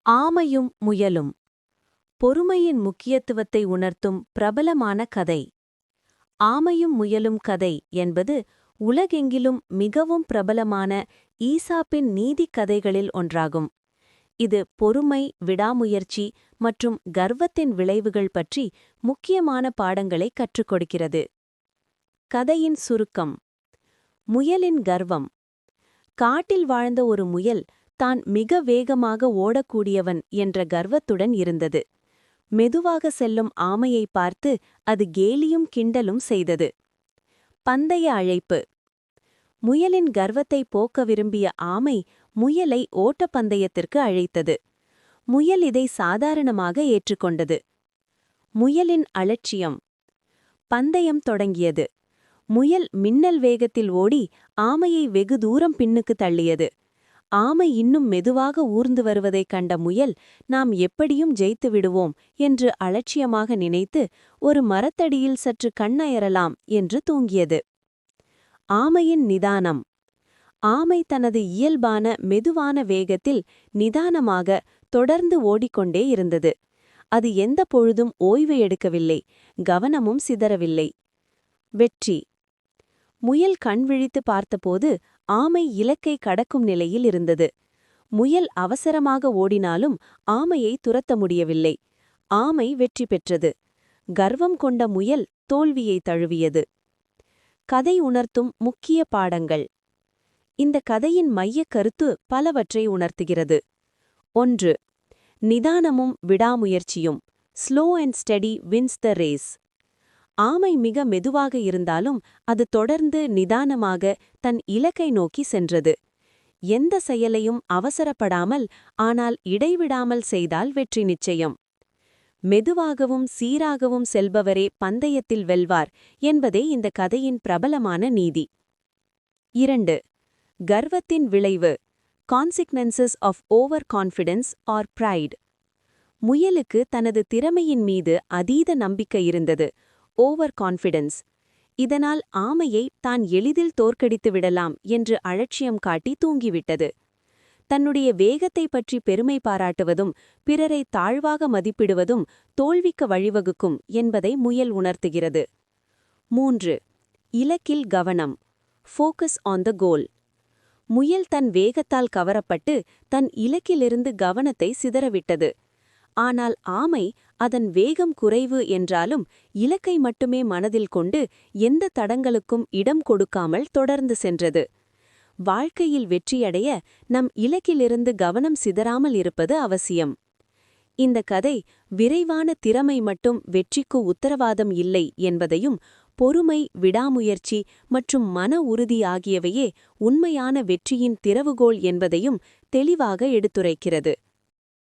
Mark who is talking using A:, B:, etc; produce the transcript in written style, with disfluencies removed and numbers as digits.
A: ஆமையும் முயலும் பொறுமையின் முக்கியத்துவத்தை உணர்த்தும் பிரபலமான கதை. ஆமையும் முயலும் கதை என்பது உலகெங்கிலும் மிகவும் பிரபலமான ஈசாப்பின் நீதிக் கதைகளில் ஒன்றாகும். இது பொறுமை, விடாமுயற்சி மற்றும் கர்வத்தின் விளைவுகள் பற்றி முக்கியமான பாடங்களை கற்றுக் கொடுக்கிறது. கதையின் சுருக்கம். முயலின் கர்வம். காட்டில் வாழ்ந்த ஒரு முயல் தான் மிக வேகமாக ஓடக்கூடியவன் என்ற கர்வத்துடன் இருந்தது. மெதுவாக செல்லும் ஆமையை பார்த்து அது கேலியும் கிண்டலும் செய்தது. பந்தய அழைப்பு. முயலின் கர்வத்தை போக்க விரும்பிய ஆமை முயலை ஓட்டப்பந்தயத்திற்கு அழைத்தது. முயல் இதை சாதாரணமாக ஏற்றுக்கொண்டது. முயலின் அலட்சியம். பந்தயம் தொடங்கியது. முயல் மின்னல் வேகத்தில் ஓடி ஆமையை வெகு தூரம் பின்னுக்கு தள்ளியது. ஆமை இன்னும் மெதுவாக ஊர்ந்து வருவதைக் கண்ட முயல், நாம் எப்படியும் ஜெயித்து விடுவோம் என்று அலட்சியமாக நினைத்து ஒரு மரத்தடியில் சற்று கண்ணயரலாம் என்று தூங்கியது. ஆமையின் நிதானம். ஆமை தனது இயல்பான மெதுவான வேகத்தில் நிதானமாக தொடர்ந்து ஓடிக்கொண்டே இருந்தது. அது எந்த பொழுதும் ஓய்வு எடுக்கவில்லை, கவனமும் சிதறவில்லை. வெற்றி. முயல் கண்விழித்து பார்த்தபோது ஆமை இலக்கை கடக்கும் நிலையில் இருந்தது. முயல் அவசரமாக ஓடினாலும் ஆமையை துரத்த முடியவில்லை. ஆமை வெற்றி பெற்றது. கர்வம் கொண்ட முயல் தோல்வியை தழுவியது. கதை உணர்த்தும் முக்கிய பாடங்கள். இந்த கதையின் மையக் கருத்து பலவற்றை உணர்த்துகிறது. 1. நிதானமும் விடாமுயற்சியும். Slow and steady wins the race. ஆமை மிக மெதுவாக இருந்தாலும் அது தொடர்ந்து நிதானமாக தன் இலக்கை நோக்கி சென்றது. எந்த செயலையும் அவசரப்படாமல் ஆனால் இடைவிடாமல் செய்தால் வெற்றி நிச்சயம். மெதுவாகவும் சீராகவும் செல்பவரே பந்தயத்தில் வெல்வார் என்பதே இந்த கதையின் பிரபலமான நீதி. 2. கர்வத்தின் விளைவு. Consequences of over confidence or pride. முயலுக்கு தனது திறமையின் மீது அதீத நம்பிக்கை இருந்தது, ஓவர் கான்ஃபிடன்ஸ். இதனால் ஆமையை தான் எளிதில் தோற்கடித்து விடலாம் என்று அலட்சியம் காட்டி தூங்கிவிட்டது. தன்னுடைய வேகத்தை பற்றி பெருமை பாராட்டுவதும் பிறரை தாழ்வாக மதிப்பிடுவதும் தோல்விக்கு வழிவகுக்கும் என்பதை முயல் உணர்த்துகிறது. 3. இலக்கில் கவனம். ஃபோக்கஸ் ஆன் த கோல். முயல் தன் வேகத்தால் கவரப்பட்டு தன் இலக்கிலிருந்து கவனத்தை சிதறவிட்டது. ஆனால் ஆமை அதன் வேகம் குறைவு என்றாலும் இலக்கை மட்டுமே மனதில் கொண்டு எந்த தடங்களுக்கும் இடம் கொடுக்காமல் தொடர்ந்து சென்றது. வாழ்க்கையில் வெற்றியடைய நம் இலக்கிலிருந்து கவனம் சிதறாமல் இருப்பது அவசியம். இந்த கதை விரைவான திறமை மட்டும் வெற்றிக்கு உத்தரவாதம் இல்லை என்பதையும், பொறுமை, விடாமுயற்சி மற்றும் மன உறுதி ஆகியவையே உண்மையான வெற்றியின் திறவுகோல் என்பதையும் தெளிவாக எடுத்துரைக்கிறது.